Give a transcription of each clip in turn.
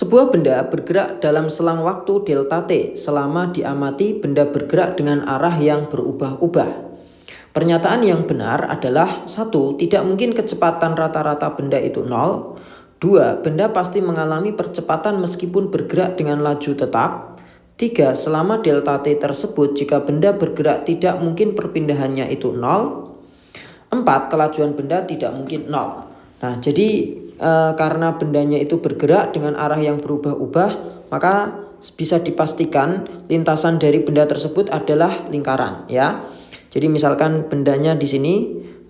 Sebuah benda bergerak dalam selang waktu delta T selama diamati benda bergerak dengan arah yang berubah-ubah. Pernyataan yang benar adalah 1. Tidak mungkin kecepatan rata-rata benda itu 0. 2. Benda pasti mengalami percepatan meskipun bergerak dengan laju tetap. 3. Selama delta T tersebut jika benda bergerak tidak mungkin perpindahannya itu 0. 4. Kelajuan benda tidak mungkin 0. Nah, jadi karena bendanya itu bergerak dengan arah yang berubah-ubah, maka bisa dipastikan lintasan dari benda tersebut adalah lingkaran, ya. Jadi misalkan bendanya di sini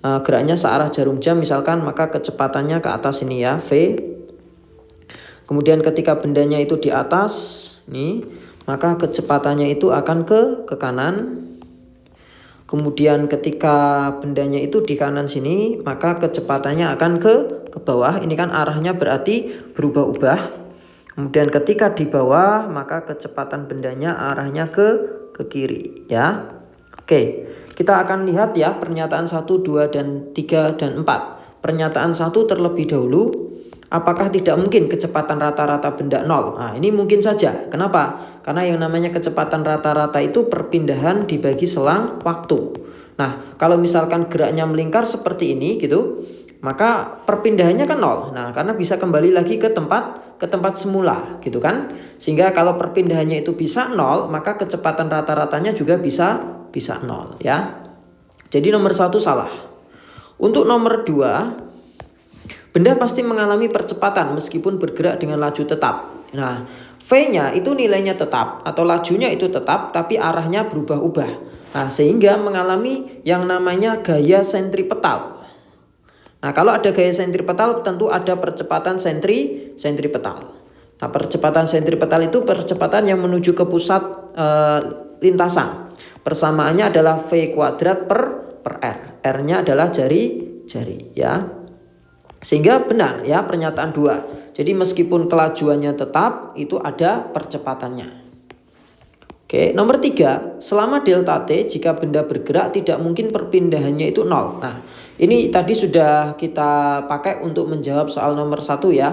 geraknya searah jarum jam misalkan, maka kecepatannya ke atas ini ya, V. Kemudian ketika bendanya itu di atas nih, maka kecepatannya itu akan ke kanan. Kemudian ketika bendanya itu di kanan sini, maka kecepatannya akan ke bawah. Ini kan arahnya berarti berubah-ubah. Kemudian ketika di bawah, maka kecepatan bendanya arahnya ke kiri, ya. Oke, kita akan lihat ya pernyataan 1, 2, dan 3, dan 4. Pernyataan 1 terlebih dahulu. Apakah tidak mungkin kecepatan rata-rata benda 0? Nah, ini mungkin saja. Kenapa? Karena yang namanya kecepatan rata-rata itu perpindahan dibagi selang waktu. Nah, kalau misalkan geraknya melingkar seperti ini gitu, maka perpindahannya kan 0. Nah, karena bisa kembali lagi ke tempat semula gitu kan. Sehingga kalau perpindahannya itu bisa 0, maka kecepatan rata-ratanya juga bisa 0 ya. Jadi nomor 1 salah. Untuk nomor 2, benda pasti mengalami percepatan meskipun bergerak dengan laju tetap. Nah, V-nya itu nilainya tetap atau lajunya itu tetap tapi arahnya berubah-ubah. Nah, sehingga mengalami yang namanya gaya sentripetal. Nah, kalau ada gaya sentripetal tentu ada percepatan sentripetal. Nah, percepatan sentripetal itu percepatan yang menuju ke pusat lintasan. Persamaannya adalah V kuadrat per R. R-nya adalah jari ya. Sehingga benar ya pernyataan 2. Jadi meskipun kelajuannya tetap, itu ada percepatannya. Oke, nomor 3, selama delta T jika benda bergerak tidak mungkin perpindahannya itu 0. Nah, ini tadi sudah kita pakai untuk menjawab soal nomor 1 ya,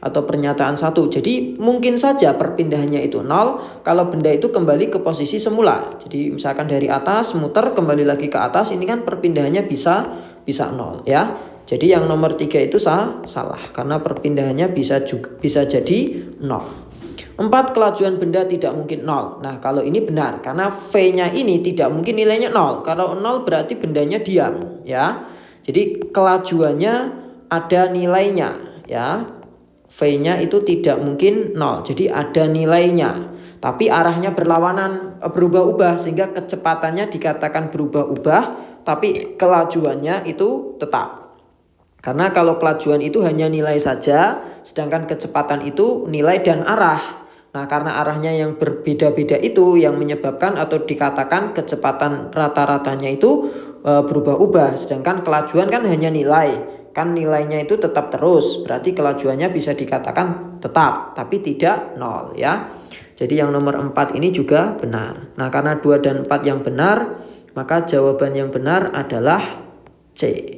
atau pernyataan 1. Jadi mungkin saja perpindahannya itu 0 kalau benda itu kembali ke posisi semula. Jadi misalkan dari atas muter kembali lagi ke atas, ini kan perpindahannya bisa 0 ya. Jadi yang nomor 3 itu salah karena perpindahannya bisa jadi 0. 4, kelajuan benda tidak mungkin 0. Nah, kalau ini benar karena V-nya ini tidak mungkin nilainya 0. Kalau 0 berarti bendanya diam ya. Jadi kelajuannya ada nilainya ya. V-nya itu tidak mungkin 0. Jadi ada nilainya. Tapi arahnya berlawanan, berubah-ubah sehingga kecepatannya dikatakan berubah-ubah tapi kelajuannya itu tetap. Karena kalau kelajuan itu hanya nilai saja, sedangkan kecepatan itu nilai dan arah. Nah, karena arahnya yang berbeda-beda itu yang menyebabkan atau dikatakan kecepatan rata-ratanya itu berubah-ubah. Sedangkan kelajuan kan hanya nilai. Kan nilainya itu tetap terus. Berarti kelajuannya bisa dikatakan tetap, tapi tidak 0 ya. Jadi yang nomor 4 ini juga benar. Nah, karena 2 dan 4 yang benar, maka jawaban yang benar adalah C.